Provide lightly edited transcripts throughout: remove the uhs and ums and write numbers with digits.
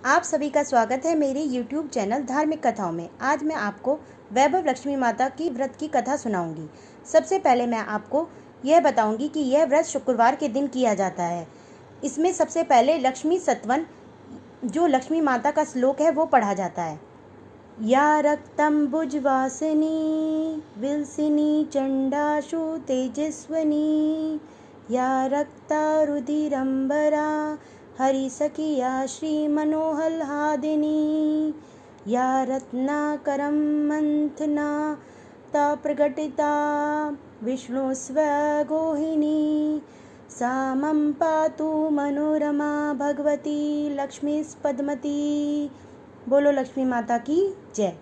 आप सभी का स्वागत है मेरे YouTube चैनल धार्मिक कथाओं में। आज मैं आपको वैभव लक्ष्मी माता की व्रत की कथा सुनाऊंगी। सबसे पहले मैं आपको यह बताऊंगी कि यह व्रत शुक्रवार के दिन किया जाता है। इसमें सबसे पहले लक्ष्मी सत्वन, जो लक्ष्मी माता का श्लोक है, वो पढ़ा जाता है। या रक्तम्बुजवासिनी विलसिनी चंडाशु तेजस्वनी, या रक्तारुधिरंबरा हरिसखिया श्रीमनोहल्लादिनी, या रत्नाकरं मंथना ता प्रकटिता विष्णुस्वगोहिनी, सा मम पातु मनोरमा भगवती लक्ष्मीस्पद्मती। बोलो लक्ष्मी माता की जय।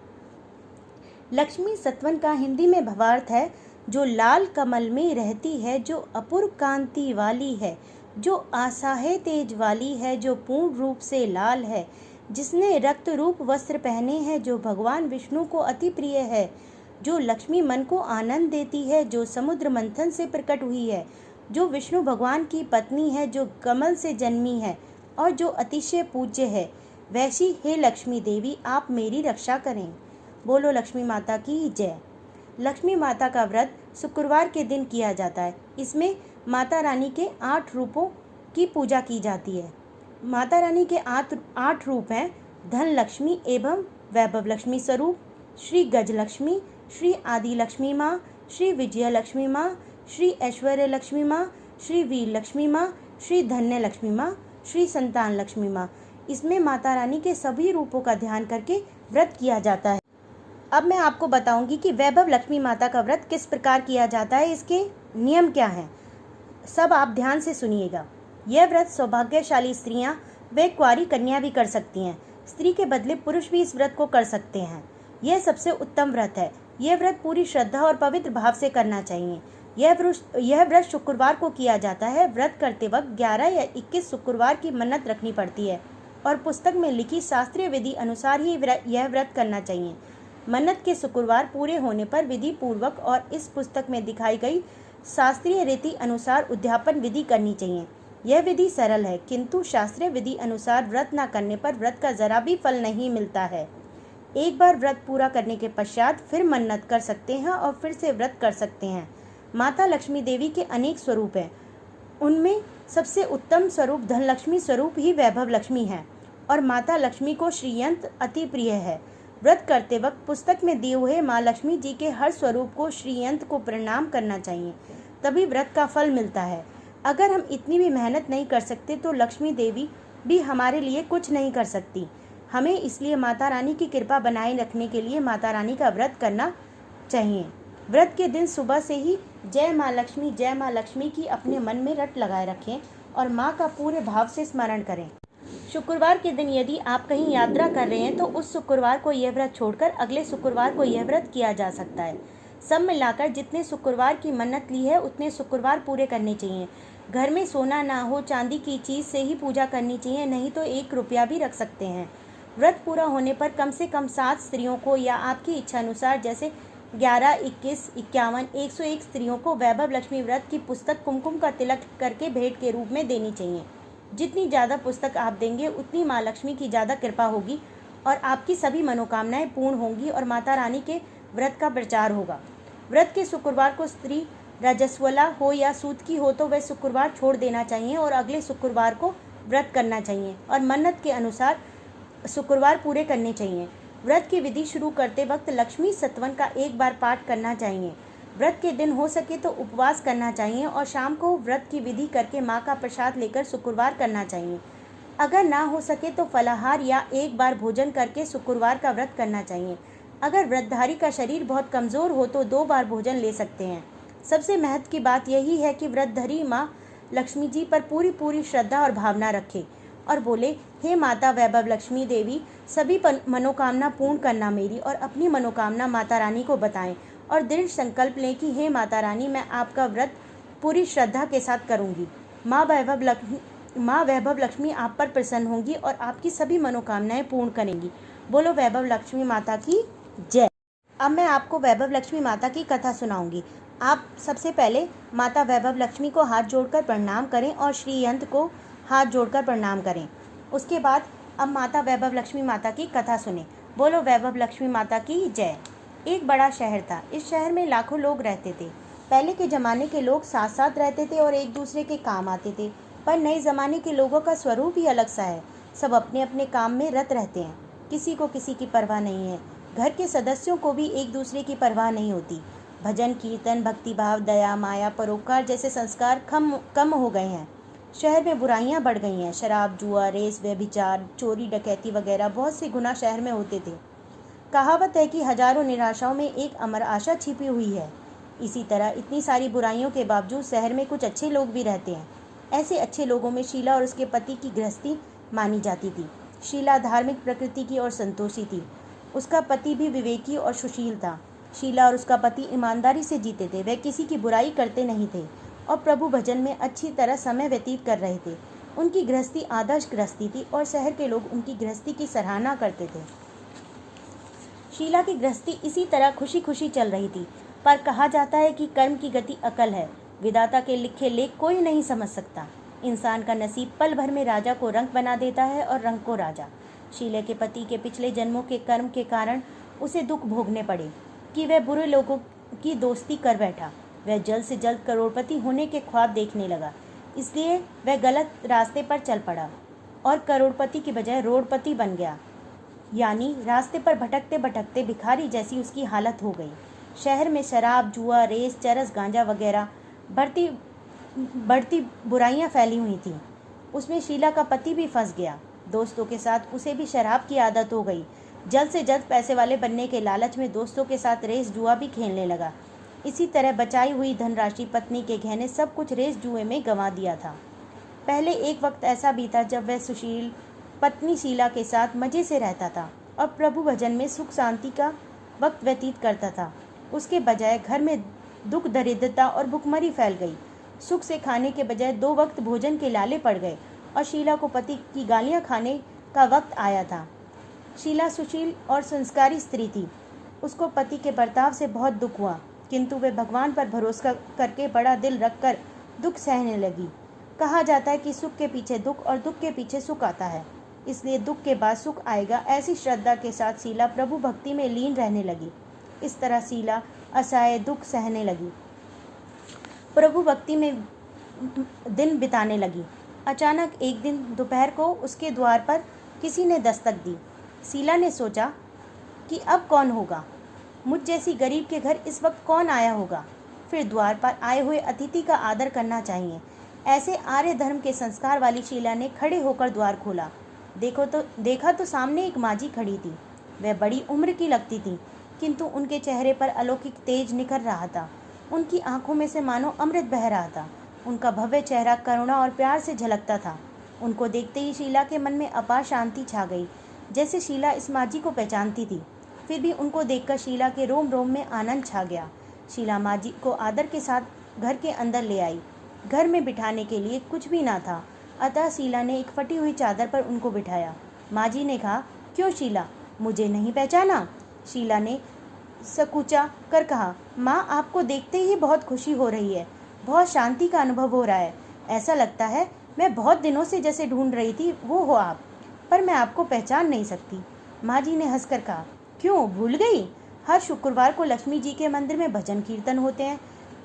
लक्ष्मी सत्वन का हिंदी में भावार्थ है जो लाल कमल में रहती है, जो अपूर्व कांति वाली है, जो आशाहे तेज वाली है, जो पूर्ण रूप से लाल है, जिसने रक्त रूप वस्त्र पहने हैं, जो भगवान विष्णु को अति प्रिय है, जो लक्ष्मी मन को आनंद देती है, जो समुद्र मंथन से प्रकट हुई है, जो विष्णु भगवान की पत्नी है, जो कमल से जन्मी है और जो अतिशय पूज्य है, वैसी हे लक्ष्मी देवी आप मेरी रक्षा करें। बोलो लक्ष्मी माता की जय। लक्ष्मी माता का व्रत शुक्रवार के दिन किया जाता है। इसमें माता रानी के 8 रूपों की पूजा की जाती है। माता रानी के 8 रूप हैं: धन लक्ष्मी एवं वैभव लक्ष्मी स्वरूप, श्री गज लक्ष्मी, श्री आदि लक्ष्मी माँ, श्री विजय लक्ष्मी माँ, श्री ऐश्वर्य लक्ष्मी माँ, श्री वीर लक्ष्मी माँ, श्री धन्य लक्ष्मी माँ, श्री संतान लक्ष्मी माँ। इसमें माता रानी के सभी रूपों का ध्यान करके व्रत किया जाता है। अब मैं आपको बताऊंगी कि वैभव लक्ष्मी माता का व्रत किस प्रकार किया जाता है, इसके नियम क्या हैं। सब आप ध्यान से सुनिएगा। यह व्रत सौभाग्यशाली स्त्रियां व कुंवारी कन्या भी कर सकती हैं। स्त्री के बदले पुरुष भी इस व्रत को कर सकते हैं। यह सबसे उत्तम व्रत है। यह व्रत पूरी श्रद्धा और पवित्र भाव से करना चाहिए। यह व्रत शुक्रवार को किया जाता है। व्रत करते वक्त 11 या 21 शुक्रवार की मन्नत रखनी पड़ती है और पुस्तक में लिखी शास्त्रीय विधि अनुसार ही यह व्रत करना चाहिए। मन्नत के शुक्रवार पूरे होने पर विधि पूर्वक और इस पुस्तक में दिखाई गई शास्त्रीय रीति अनुसार उद्यापन विधि करनी चाहिए। यह विधि सरल है, किंतु शास्त्रीय विधि अनुसार व्रत न करने पर व्रत का जरा भी फल नहीं मिलता है। एक बार व्रत पूरा करने के पश्चात फिर मन्नत कर सकते हैं और फिर से व्रत कर सकते हैं। माता लक्ष्मी देवी के अनेक स्वरूप हैं। उनमें सबसे उत्तम स्वरूप धनलक्ष्मी स्वरूप ही वैभव लक्ष्मी है और माता लक्ष्मी को श्रीयंत्र अति प्रिय है। व्रत करते वक्त पुस्तक में दिए हुए माँ लक्ष्मी जी के हर स्वरूप को श्रीयंत्र को प्रणाम करना चाहिए, तभी व्रत का फल मिलता है। अगर हम इतनी भी मेहनत नहीं कर सकते तो लक्ष्मी देवी भी हमारे लिए कुछ नहीं कर सकती। हमें इसलिए माता रानी की कृपा बनाए रखने के लिए माता रानी का व्रत करना चाहिए। व्रत के दिन सुबह से ही जय माँ लक्ष्मी की अपने मन में रट लगाए रखें और माँ का पूरे भाव से स्मरण करें। शुक्रवार के दिन यदि आप कहीं यात्रा कर रहे हैं तो उस शुक्रवार को यह व्रत छोड़कर अगले शुक्रवार को यह व्रत किया जा सकता है। सब मिलाकर जितने शुक्रवार की मन्नत ली है उतने शुक्रवार पूरे करने चाहिए। घर में सोना ना हो, चांदी की चीज़ से ही पूजा करनी चाहिए, नहीं तो 1 रुपया भी रख सकते हैं। व्रत पूरा होने पर कम से कम 7 स्त्रियों को या आपकी इच्छा अनुसार जैसे 11, 21, 51, 101 स्त्रियों को वैभव लक्ष्मी व्रत की पुस्तक कुमकुम का तिलक करके भेंट के रूप में देनी चाहिए। जितनी ज़्यादा पुस्तक आप देंगे उतनी माँ लक्ष्मी की ज़्यादा कृपा होगी और आपकी सभी मनोकामनाएं पूर्ण होंगी और माता रानी के व्रत का प्रचार होगा। व्रत के शुक्रवार को स्त्री रजस्वला हो या सूत की हो तो वह शुक्रवार छोड़ देना चाहिए और अगले शुक्रवार को व्रत करना चाहिए और मन्नत के अनुसार शुक्रवार पूरे करने चाहिए। व्रत की विधि शुरू करते वक्त लक्ष्मी सत्वन का 1 बार पाठ करना चाहिए। व्रत के दिन हो सके तो उपवास करना चाहिए और शाम को व्रत की विधि करके माँ का प्रसाद लेकर शुक्रवार करना चाहिए। अगर ना हो सके तो फलाहार या 1 बार भोजन करके शुक्रवार का व्रत करना चाहिए। अगर व्रतधारी का शरीर बहुत कमज़ोर हो तो 2 बार भोजन ले सकते हैं। सबसे महत्व की बात यही है कि व्रतधारी माँ लक्ष्मी जी पर पूरी श्रद्धा और भावना रखे और बोले, हे माता वैभव लक्ष्मी देवी, सभी मनोकामना पूर्ण करना मेरी, और अपनी मनोकामना माता रानी को बताएं और दृढ़ संकल्प लें कि हे माता रानी, मैं आपका व्रत पूरी श्रद्धा के साथ करूंगी। माँ वैभव लक्ष्मी आप पर प्रसन्न होंगी और आपकी सभी मनोकामनाएं पूर्ण करेंगी। बोलो वैभव लक्ष्मी माता की जय। अब मैं आपको वैभव लक्ष्मी माता की कथा सुनाऊंगी। आप सबसे पहले माता वैभव लक्ष्मी को हाथ जोड़कर प्रणाम करें और श्री यंत्र को हाथ जोड़कर प्रणाम करें। उसके बाद अब माता वैभव लक्ष्मी माता की कथा सुने। बोलो वैभव लक्ष्मी माता की जय। एक बड़ा शहर था। इस शहर में लाखों लोग रहते थे। पहले के ज़माने के लोग साथ साथ रहते थे और एक दूसरे के काम आते थे, पर नए ज़माने के लोगों का स्वरूप ही अलग सा है। सब अपने अपने काम में रत रहते हैं, किसी को किसी की परवाह नहीं है। घर के सदस्यों को भी एक दूसरे की परवाह नहीं होती। भजन कीर्तन, भक्तिभाव, दया, माया, परोपकार जैसे संस्कार कम हो गए हैं। शहर में बुराइयां बढ़ गई हैं। शराब, जुआ, रेस, व्यभिचार, चोरी, डकैती वगैरह बहुत से गुनाह शहर में होते थे। कहावत है कि हजारों निराशाओं में एक अमर आशा छिपी हुई है। इसी तरह इतनी सारी बुराइयों के बावजूद शहर में कुछ अच्छे लोग भी रहते हैं। ऐसे अच्छे लोगों में शीला और उसके पति की गृहस्थी मानी जाती थी। शीला धार्मिक प्रकृति की और संतोषी थी। उसका पति भी विवेकी और सुशील था। शीला और उसका पति ईमानदारी से जीते थे। वे किसी की बुराई करते नहीं थे और प्रभु भजन में अच्छी तरह समय व्यतीत कर रहे थे। उनकी गृहस्थी आदर्श गृहस्थी थी और शहर के लोग उनकी गृहस्थी की सराहना करते थे। शीला की गृहस्थी इसी तरह खुशी खुशी चल रही थी, पर कहा जाता है कि कर्म की गति अकल है। विधाता के लिखे लेख कोई नहीं समझ सकता। इंसान का नसीब पल भर में राजा को रंक बना देता है और रंक को राजा। शीला के पति के पिछले जन्मों के कर्म के कारण उसे दुख भोगने पड़े कि वह बुरे लोगों की दोस्ती कर बैठा। वह जल्द से जल्द करोड़पति होने के ख्वाब देखने लगा, इसलिए वह गलत रास्ते पर चल पड़ा और करोड़पति की बजाय रोड़पति बन गया, यानी रास्ते पर भटकते भटकते भिखारी जैसी उसकी हालत हो गई। शहर में शराब, जुआ, रेस, चरस, गांजा वगैरह बढ़ती बुराइयां फैली हुई थीं। उसमें शीला का पति भी फंस गया। दोस्तों के साथ उसे भी शराब की आदत हो गई। जल्द से जल्द पैसे वाले बनने के लालच में दोस्तों के साथ रेस जुआ भी खेलने लगा। इसी तरह बचाई हुई धनराशि, पत्नी के गहने, सब कुछ रेस जुए में गंवा दिया था। पहले एक वक्त ऐसा भी था जब वह सुशील पत्नी शीला के साथ मज़े से रहता था और प्रभु भजन में सुख शांति का वक्त व्यतीत करता था। उसके बजाय घर में दुख, दरिद्रता और भुखमरी फैल गई। सुख से खाने के बजाय 2 वक्त भोजन के लाले पड़ गए और शीला को पति की गालियां खाने का वक्त आया था। शीला सुशील और संस्कारी स्त्री थी। उसको पति के बर्ताव से बहुत दुख हुआ, किंतु वे भगवान पर भरोसा करके बड़ा दिल रखकर दुख सहने लगी। कहा जाता है कि सुख के पीछे दुख और दुख के पीछे सुख आता है, इसलिए दुख के बाद सुख आएगा, ऐसी श्रद्धा के साथ शीला प्रभु भक्ति में लीन रहने लगी। इस तरह शीला असहाय दुख सहने लगी, प्रभु भक्ति में दिन बिताने लगी। अचानक एक दिन दोपहर को उसके द्वार पर किसी ने दस्तक दी। शीला ने सोचा कि अब कौन होगा, मुझ जैसी गरीब के घर इस वक्त कौन आया होगा। फिर द्वार पर आए हुए अतिथि का आदर करना चाहिए। ऐसे आर्य धर्म के संस्कार वाली शीला ने खड़े होकर द्वार खोला। देखा तो सामने एक माजी खड़ी थी। वह बड़ी उम्र की लगती थी, किंतु उनके चेहरे पर अलौकिक तेज निखर रहा था। उनकी आंखों में से मानो अमृत बह रहा था। उनका भव्य चेहरा करुणा और प्यार से झलकता था। उनको देखते ही शीला के मन में अपार शांति छा गई, जैसे शीला इस माजी को पहचानती थी। फिर भी उनको देखकर शीला के रोम रोम में आनंद छा गया। शीला माजी को आदर के साथ घर के अंदर ले आई। घर में बिठाने के लिए कुछ भी ना था, अतः शीला ने एक फटी हुई चादर पर उनको बिठाया। माजी ने कहा, क्यों शीला, मुझे नहीं पहचाना? शीला ने सकुचा कर कहा, माँ, आपको देखते ही बहुत खुशी हो रही है, बहुत शांति का अनुभव हो रहा है। ऐसा लगता है मैं बहुत दिनों से जैसे ढूंढ रही थी वो हो आप, पर मैं आपको पहचान नहीं सकती। माजी ने हंसकर कहा, क्यों, भूल गई? हर शुक्रवार को लक्ष्मी जी के मंदिर में भजन कीर्तन होते हैं,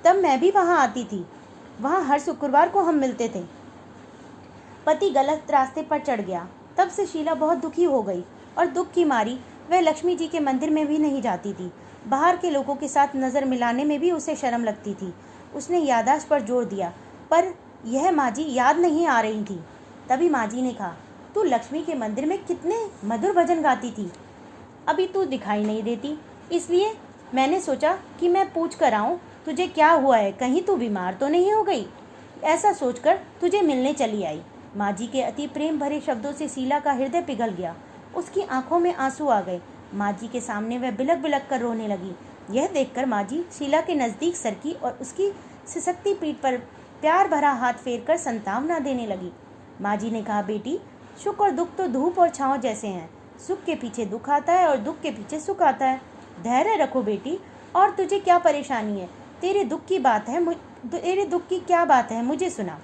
तब मैं भी वहाँ आती थी। वहाँ हर शुक्रवार को हम मिलते थे। पति गलत रास्ते पर चढ़ गया, तब से शीला बहुत दुखी हो गई और दुख की मारी वह लक्ष्मी जी के मंदिर में भी नहीं जाती थी। बाहर के लोगों के साथ नज़र मिलाने में भी उसे शर्म लगती थी। उसने याददाश्त पर जोर दिया, पर यह माजी याद नहीं आ रही थी। तभी माजी ने कहा, तू लक्ष्मी के मंदिर में कितने मधुर भजन गाती थी, अभी तू दिखाई नहीं देती, इसलिए मैंने सोचा कि मैं पूछ कर आऊँ तुझे क्या हुआ है, कहीं तू बीमार तो नहीं हो गई। ऐसा सोचकर तुझे मिलने चली आई। माजी के अति प्रेम भरे शब्दों से शीला का हृदय पिघल गया। उसकी आंखों में आंसू आ गए। माजी के सामने वह बिलक बिलक कर रोने लगी। यह देखकर माजी शीला के नज़दीक सरकी और उसकी सिसकती पीठ पर प्यार भरा हाथ फेर कर संतावना देने लगी। माजी ने कहा, बेटी, सुख और दुख तो धूप और छाँव जैसे हैं। सुख के पीछे दुख आता है और दुख के पीछे सुख आता है। धैर्य रखो बेटी, और तुझे क्या परेशानी है? तेरे दुख की क्या बात है, मुझे सुना।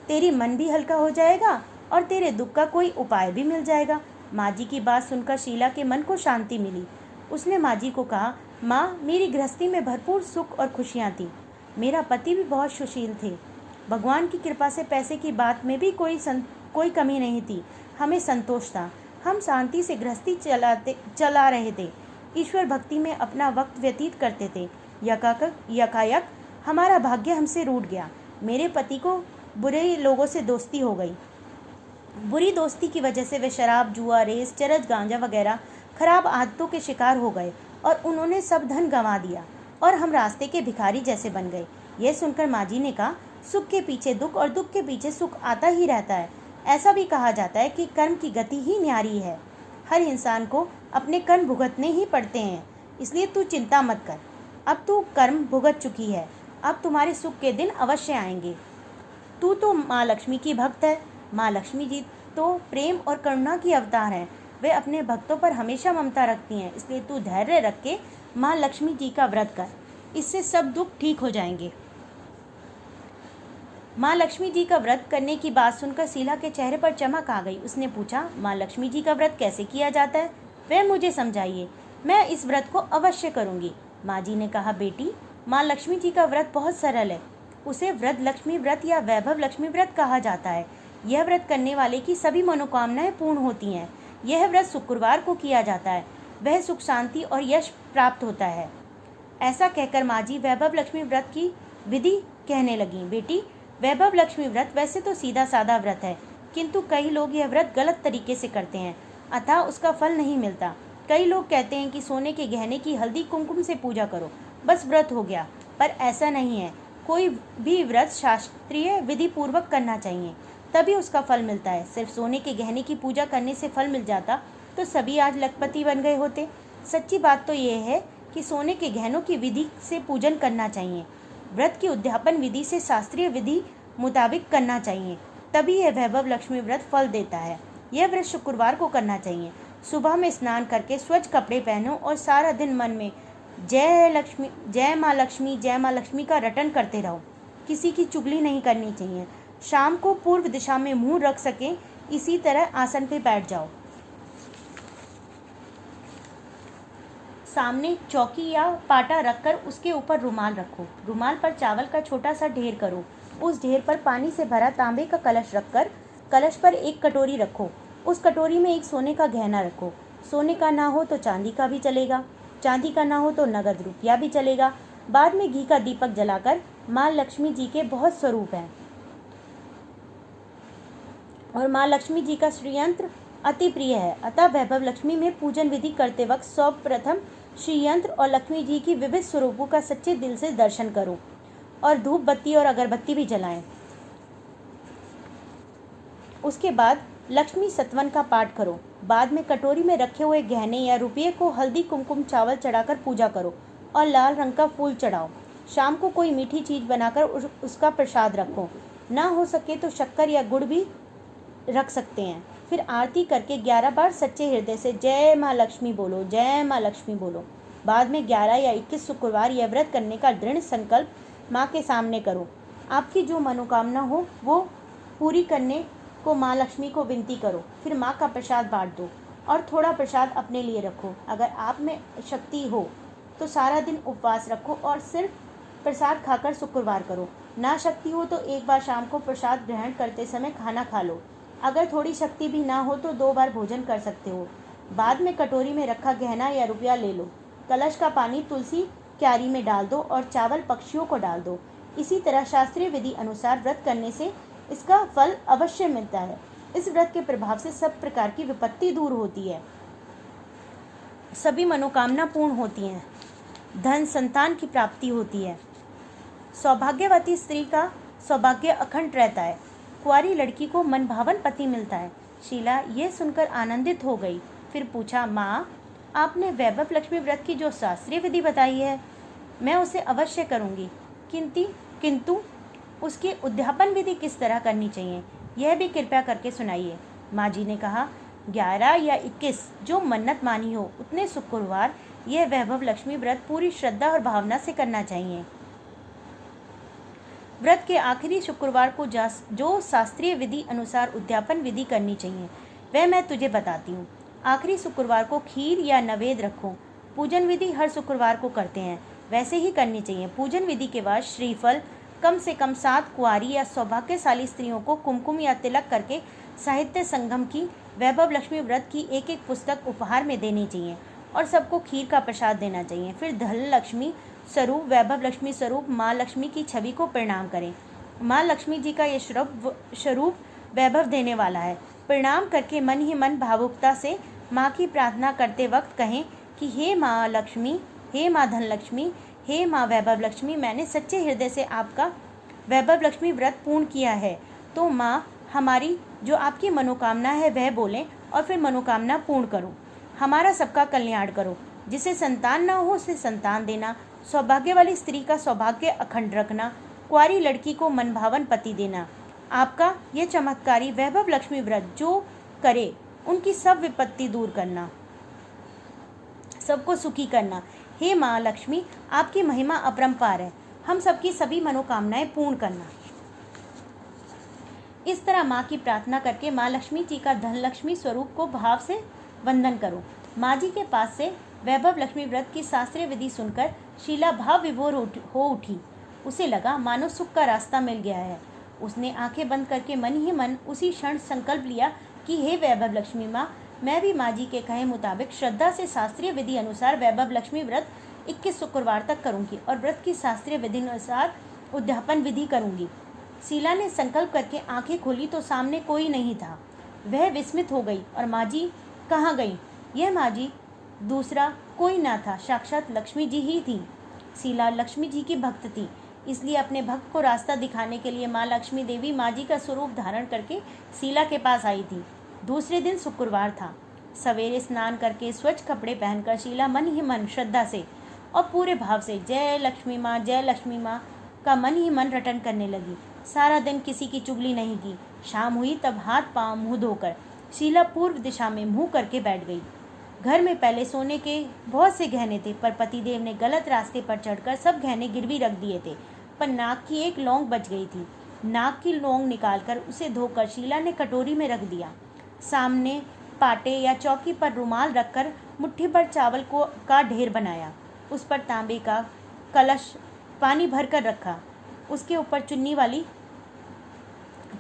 तेरी मन भी हल्का हो जाएगा और तेरे दुख का कोई उपाय भी मिल जाएगा। माँ जी की बात सुनकर शीला के मन को शांति मिली। उसने माँ जी को कहा, माँ, मेरी गृहस्थी में भरपूर सुख और खुशियाँ थी। मेरा पति भी बहुत सुशील थे। भगवान की कृपा से पैसे की बात में भी कोई कमी नहीं थी। हमें संतोष था। हम शांति से गृहस्थी चला रहे थे। ईश्वर भक्ति में अपना वक्त व्यतीत करते थे। यकायक हमारा भाग्य हमसे रूठ गया। मेरे पति को बुरे लोगों से दोस्ती हो गई। बुरी दोस्ती की वजह से वे शराब, जुआ, रेस, चरस, गांजा वगैरह खराब आदतों के शिकार हो गए और उन्होंने सब धन गंवा दिया और हम रास्ते के भिखारी जैसे बन गए। यह सुनकर माँ जी ने कहा, सुख के पीछे दुख और दुख के पीछे सुख आता ही रहता है। ऐसा भी कहा जाता है कि कर्म की गति ही न्यारी है। हर इंसान को अपने कर्म भुगतने ही पड़ते हैं, इसलिए तू चिंता मत कर। अब तू कर्म भुगत चुकी है, अब तुम्हारे सुख के दिन अवश्य आएंगे। तू तो माँ लक्ष्मी की भक्त है। माँ लक्ष्मी जी तो प्रेम और करुणा की अवतार हैं। वे अपने भक्तों पर हमेशा ममता रखती हैं, इसलिए तू धैर्य रख के माँ लक्ष्मी जी का व्रत कर, इससे सब दुख ठीक हो जाएंगे। माँ लक्ष्मी जी का व्रत करने की बात सुनकर शीला के चेहरे पर चमक आ गई। उसने पूछा, माँ लक्ष्मी जी का व्रत कैसे किया जाता है, वह मुझे समझाइए। मैं इस व्रत को अवश्य करूँगी। माँ जी ने कहा, बेटी, माँ लक्ष्मी जी का व्रत बहुत सरल है। उसे व्रत लक्ष्मी व्रत या वैभव लक्ष्मी व्रत कहा जाता है। यह व्रत करने वाले की सभी मनोकामनाएं पूर्ण होती हैं। यह व्रत शुक्रवार को किया जाता है। वह सुख, शांति और यश प्राप्त होता है। ऐसा कहकर माँ जी वैभव लक्ष्मी व्रत की विधि कहने लगी। बेटी, वैभव लक्ष्मी व्रत वैसे तो सीधा साधा व्रत है, किंतु कई लोग यह व्रत गलत तरीके से करते हैं, अतः उसका फल नहीं मिलता। कई लोग कहते हैं कि सोने के गहने की हल्दी कुमकुम से पूजा करो, बस व्रत हो गया, पर ऐसा नहीं है। कोई भी व्रत शास्त्रीय विधि पूर्वक करना चाहिए, तभी उसका फल मिलता है। सिर्फ सोने के गहने की पूजा करने से फल मिल जाता तो सभी आज लखपति बन गए होते। सच्ची बात तो यह है कि सोने के गहनों की विधि से पूजन करना चाहिए। व्रत की उद्यापन विधि से शास्त्रीय विधि मुताबिक करना चाहिए, तभी यह वैभव लक्ष्मी व्रत फल देता है। यह व्रत शुक्रवार को करना चाहिए। सुबह में स्नान करके स्वच्छ कपड़े पहनो और सारा दिन मन में जय लक्ष्मी, जय माँ लक्ष्मी, जय माँ लक्ष्मी का रटन करते रहो। किसी की चुगली नहीं करनी चाहिए। शाम को पूर्व दिशा में मुंह रख सके, इसी तरह आसन पे बैठ जाओ। सामने चौकी या पाटा रखकर उसके ऊपर रुमाल रखो। रुमाल पर चावल का छोटा सा ढेर करो। उस ढेर पर पानी से भरा तांबे का कलश रखकर कलश पर एक कटोरी रखो। उस कटोरी में एक सोने का गहना रखो। सोने का ना हो तो चांदी का भी चलेगा, चांदी का ना हो तो नगद रुपया भी चलेगा। बाद में घी का दीपक जलाकर, माँ लक्ष्मी जी के बहुत स्वरूप हैं और माँ लक्ष्मी जी का श्रीयंत्र अति प्रिय है, अतः वैभव लक्ष्मी में पूजन विधि करते वक्त सर्वप्रथम श्रीयंत्र और लक्ष्मी जी की विविध स्वरूपों का सच्चे दिल से दर्शन करो और धूप बत्ती और अगरबत्ती भी जलाएं। उसके बाद लक्ष्मी सतवन का पाठ करो। बाद में कटोरी में रखे हुए गहने या रुपये को हल्दी कुमकुम चावल चढ़ाकर पूजा करो और लाल रंग का फूल चढ़ाओ। शाम को कोई मीठी चीज़ बनाकर उसका प्रसाद रखो। ना हो सके तो शक्कर या गुड़ भी रख सकते हैं। फिर आरती करके 11 बार सच्चे हृदय से जय माँ लक्ष्मी बोलो, जय माँ लक्ष्मी बोलो। बाद में 11 या 21 शुक्रवार यह व्रत करने का दृढ़ संकल्प माँ के सामने करो। आपकी जो मनोकामना हो वो पूरी करने को माँ लक्ष्मी को विनती करो। फिर माँ का प्रसाद बांट दो और थोड़ा प्रसाद अपने लिए रखो। अगर आप में शक्ति हो तो सारा दिन उपवास रखो और सिर्फ प्रसाद खाकर शुक्रवार करो। ना शक्ति हो तो एक बार शाम को प्रसाद ग्रहण करते समय खाना खा लो। अगर थोड़ी शक्ति भी ना हो तो 2 बार भोजन कर सकते हो। बाद में कटोरी में रखा गहना या रुपया ले लो। कलश का पानी तुलसी क्यारी में डाल दो और चावल पक्षियों को डाल दो। इसी तरह शास्त्रीय विधि अनुसार व्रत करने से इसका फल अवश्य मिलता है। इस व्रत के प्रभाव से सब प्रकार की विपत्ति दूर होती है, सभी मनोकामना पूर्ण होती हैं, धन संतान की प्राप्ति होती है, सौभाग्यवती स्त्री का सौभाग्य अखंड रहता है, कुंवारी लड़की को मनभावन पति मिलता है। शीला ये सुनकर आनंदित हो गई। फिर पूछा, माँ, आपने वैभव लक्ष्मी व्रत की जो शास्त्रीय विधि बताई है मैं उसे अवश्य करूँगी, किंतु उसकी उद्यापन विधि किस तरह करनी चाहिए यह भी कृपया करके सुनाइए। माँ जी ने कहा, 11 या 21 जो मन्नत मानी हो उतने शुक्रवार यह वैभव लक्ष्मी व्रत पूरी श्रद्धा और भावना से करना चाहिए। व्रत के आखिरी शुक्रवार को जो शास्त्रीय विधि अनुसार उद्यापन विधि करनी चाहिए वह मैं तुझे बताती हूँ। आखिरी शुक्रवार को खीर या नैवेद्य रखो। पूजन विधि हर शुक्रवार को करते हैं, वैसे ही करनी चाहिए। पूजन विधि के बाद श्रीफल कम से कम 7 कुंवारी या सौभाग्यशाली स्त्रियों को कुमकुम या तिलक करके साहित्य संगम की वैभव लक्ष्मी व्रत की एक एक पुस्तक उपहार में देनी चाहिए और सबको खीर का प्रसाद देना चाहिए। फिर धन लक्ष्मी स्वरूप वैभव लक्ष्मी स्वरूप माँ लक्ष्मी की छवि को प्रणाम करें। माँ लक्ष्मी जी का ये स्वरूप वैभव देने वाला है। प्रणाम करके मन ही मन भावुकता से माँ की प्रार्थना करते वक्त कहें कि हे माँ लक्ष्मी, हे माँ धन लक्ष्मी, हे माँ वैभव लक्ष्मी, मैंने सच्चे हृदय से आपका वैभव लक्ष्मी व्रत पूर्ण किया है, तो माँ हमारी जो आपकी मनोकामना है वह बोलें और फिर मनोकामना पूर्ण करो। हमारा सबका कल्याण करो। जिसे संतान ना हो उसे संतान देना, सौभाग्य वाली स्त्री का सौभाग्य अखंड रखना, कुंवारी लड़की को मनभावन पति देना। आपका ये चमत्कारी वैभव लक्ष्मी व्रत जो करे उनकी सब विपत्ति दूर करना, सबको सुखी करना। हे माँ लक्ष्मी, आपकी महिमा अपरंपार है, हम सबकी सभी मनोकामनाएं पूर्ण करना। इस तरह माँ की प्रार्थना करके माँ लक्ष्मी जी का धन लक्ष्मी स्वरूप को भाव से वंदन करो। माँ जी के पास से वैभव लक्ष्मी व्रत की शास्त्रीय विधि सुनकर शीला भाव विभोर हो उठी। उसे लगा मानो सुख का रास्ता मिल गया है। उसने आंखें बंद करके मन ही मन उसी क्षण संकल्प लिया कि हे वैभव लक्ष्मी माँ, मैं भी माँ जी के कहे मुताबिक श्रद्धा से शास्त्रीय विधि अनुसार वैभव लक्ष्मी व्रत 21 शुक्रवार तक करूंगी और व्रत की शास्त्रीय विधि अनुसार उद्यापन विधि करूंगी। शीला ने संकल्प करके आंखें खोली तो सामने कोई नहीं था। वह विस्मित हो गई और माँ जी कहाँ गई? यह माँ जी दूसरा कोई ना था, साक्षात लक्ष्मी जी ही थी। शीला लक्ष्मी जी की भक्त थी, इसलिए अपने भक्त को रास्ता दिखाने के लिए माँ लक्ष्मी देवी माँ जी का स्वरूप धारण करके शीला के पास आई थी। दूसरे दिन शुक्रवार था। सवेरे स्नान करके स्वच्छ कपड़े पहनकर शीला मन ही मन श्रद्धा से और पूरे भाव से जय लक्ष्मी माँ का मन ही मन रटन करने लगी। सारा दिन किसी की चुगली नहीं की। शाम हुई तब हाथ पांव मुंह धोकर शीला पूर्व दिशा में मुंह करके बैठ गई। घर में पहले सोने के बहुत से गहने थे, पर पतिदेव ने गलत रास्ते पर चढ़कर सब गहने गिरवी रख दिए थे। पर नाक की एक लौंग बच गई थी। नाक की लौंग निकालकर उसे धोकर शीला ने कटोरी में रख दिया। सामने पाटे या चौकी पर रुमाल रखकर मुट्ठी भर चावल का ढेर बनाया। उस पर तांबे का कलश पानी भरकर रखा। उसके ऊपर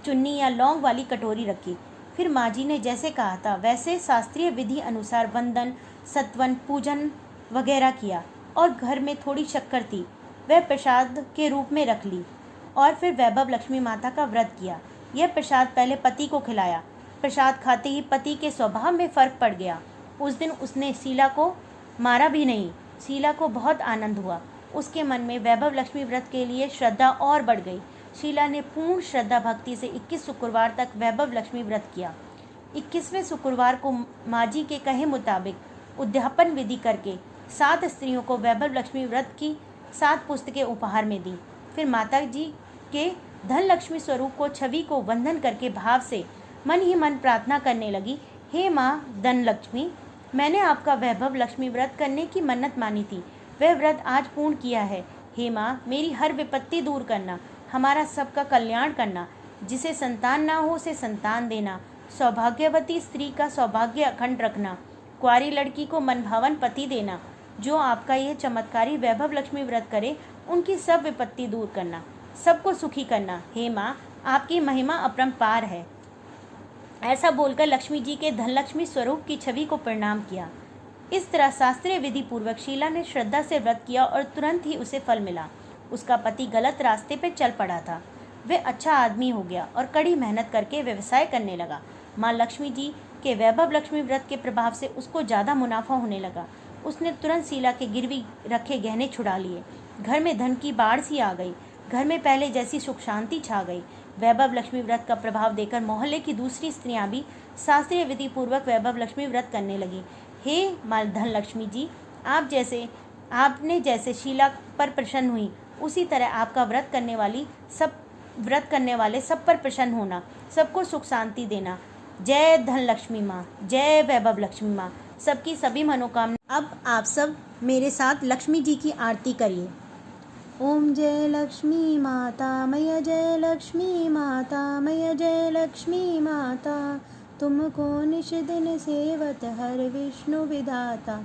चुन्नी या लौंग वाली कटोरी रखी। फिर माँ जी ने जैसे कहा था वैसे शास्त्रीय विधि अनुसार वंदन, सत्वन, पूजन वगैरह किया और घर में थोड़ी शक्कर थी, वह प्रसाद के रूप में रख ली और फिर वैभव लक्ष्मी माता का व्रत किया। यह प्रसाद पहले पति को खिलाया। प्रसाद खाते ही पति के स्वभाव में फर्क पड़ गया। उस दिन उसने शीला को मारा भी नहीं। शीला को बहुत आनंद हुआ। उसके मन में वैभव लक्ष्मी व्रत के लिए श्रद्धा और बढ़ गई। शीला ने पूर्ण श्रद्धा भक्ति से 21 शुक्रवार तक वैभव लक्ष्मी व्रत किया। 21वें शुक्रवार को माँ जी के कहे मुताबिक उद्यापन विधि करके 7 स्त्रियों को वैभव लक्ष्मी व्रत की 7 पुस्तकें उपहार में दी। फिर माता जी के धन लक्ष्मी स्वरूप को छवि को वंदन करके भाव से मन ही मन प्रार्थना करने लगी, हे माँ धन लक्ष्मी, मैंने आपका वैभव लक्ष्मी व्रत करने की मन्नत मानी थी, वह व्रत आज पूर्ण किया है। हे माँ, मेरी हर विपत्ति दूर करना, हमारा सबका कल्याण करना। जिसे संतान ना हो उसे संतान देना, सौभाग्यवती स्त्री का सौभाग्य अखंड रखना, कुंवारी लड़की को मनभावन पति देना। जो आपका यह चमत्कारी वैभव लक्ष्मी व्रत करे उनकी सब विपत्ति दूर करना, सबको सुखी करना। हे माँ, आपकी महिमा अपरंपार है। ऐसा बोलकर लक्ष्मी जी के धनलक्ष्मी स्वरूप की छवि को प्रणाम किया। इस तरह शास्त्रीय विधि पूर्वक शीला ने श्रद्धा से व्रत किया और तुरंत ही उसे फल मिला। उसका पति गलत रास्ते पर चल पड़ा था। वह अच्छा आदमी हो गया और कड़ी मेहनत करके व्यवसाय करने लगा। माँ लक्ष्मी जी के वैभव लक्ष्मी व्रत के प्रभाव से उसको ज़्यादा मुनाफा होने लगा। उसने तुरंत शीला के गिरवी रखे गहने छुड़ा लिए। घर में धन की बाढ़ सी आ गई। घर में पहले जैसी सुख शांति छा गई। वैभव लक्ष्मी व्रत का प्रभाव देकर मोहल्ले की दूसरी स्त्रियां भी शास्त्रीय विधि पूर्वक वैभव लक्ष्मी व्रत करने लगी। हे माँ धन लक्ष्मी जी, आपने जैसे शीला पर प्रसन्न हुई, उसी तरह आपका व्रत करने वाले सब पर प्रसन्न होना, सबको सुख शांति देना। जय धन लक्ष्मी माँ, जय वैभव लक्ष्मी माँ, सबकी सभी मनोकामना। अब आप सब मेरे साथ लक्ष्मी जी की आरती करिए। ओम जय लक्ष्मी माता मैया, जय लक्ष्मी माता मैया, जय लक्ष्मी माता। तुमको निश दिन सेवत हर विष्णु विधाता।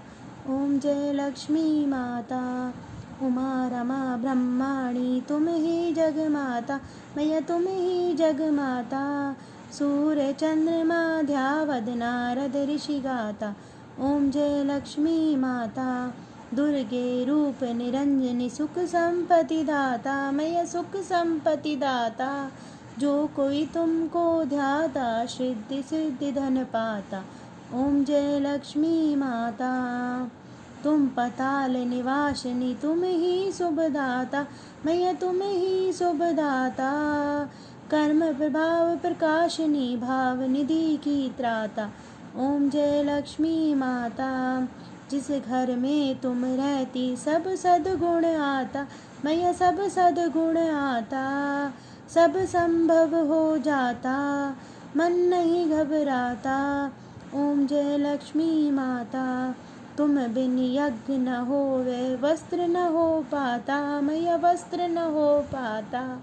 ओम जय लक्ष्मी माता। उमा रमा ब्रह्माणी तुम ही जग माता मैया, तुम ही जग माता। सूर्य चंद्रमा ध्यावद नारद ऋषि गाता। ओम जय लक्ष्मी माता। दुर्गे रूप निरंजनी सुख संपत्ति दाता मैया, सुख संपत्ति दाता। जो कोई तुमको ध्याता सिद्धि सिद्धि धन पाता। ओम जय लक्ष्मी माता। तुम पताल निवासिनी तुम ही शुभदाता मैया, तुम ही शुभदाता। कर्म प्रभाव प्रकाशिनी भाव निधि की त्राता। ओम जय लक्ष्मी माता। जिस घर में तुम रहती सब सद्गुण आता मैया, सब सद्गुण आता। सब संभव हो जाता मन नहीं घबराता। ओम जय लक्ष्मी माता। तुम बिन यज्ञ न होवे वस्त्र न हो पाता मैया, वस्त्र न हो पाता।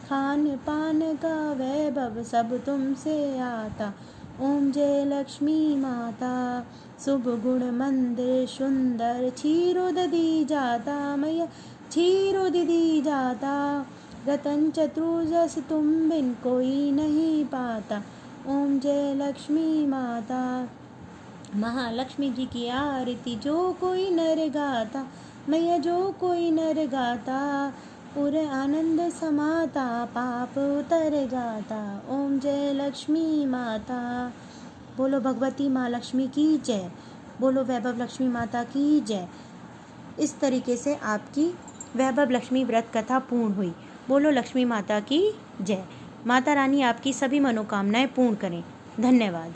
खान पान का वैभव सब तुमसे आता। ओम जय लक्ष्मी माता। शुभ गुण मंदिर सुंदर क्षीरो दधी जाता मैया, क्षीरो दधी जाता। रतन चतुर्दश तुम बिन कोई नहीं पाता। ओम जय लक्ष्मी माता। महालक्ष्मी जी की आरती जो कोई नर गाता मैया, जो कोई नर गाता। पूरे आनंद समाता पाप उतर जाता। ओम जय लक्ष्मी माता। बोलो भगवती माँ लक्ष्मी की जय, बोलो वैभव लक्ष्मी माता की जय। इस तरीके से आपकी वैभव लक्ष्मी व्रत कथा पूर्ण हुई। बोलो लक्ष्मी माता की जय। माता रानी आपकी सभी मनोकामनाएं पूर्ण करें। धन्यवाद।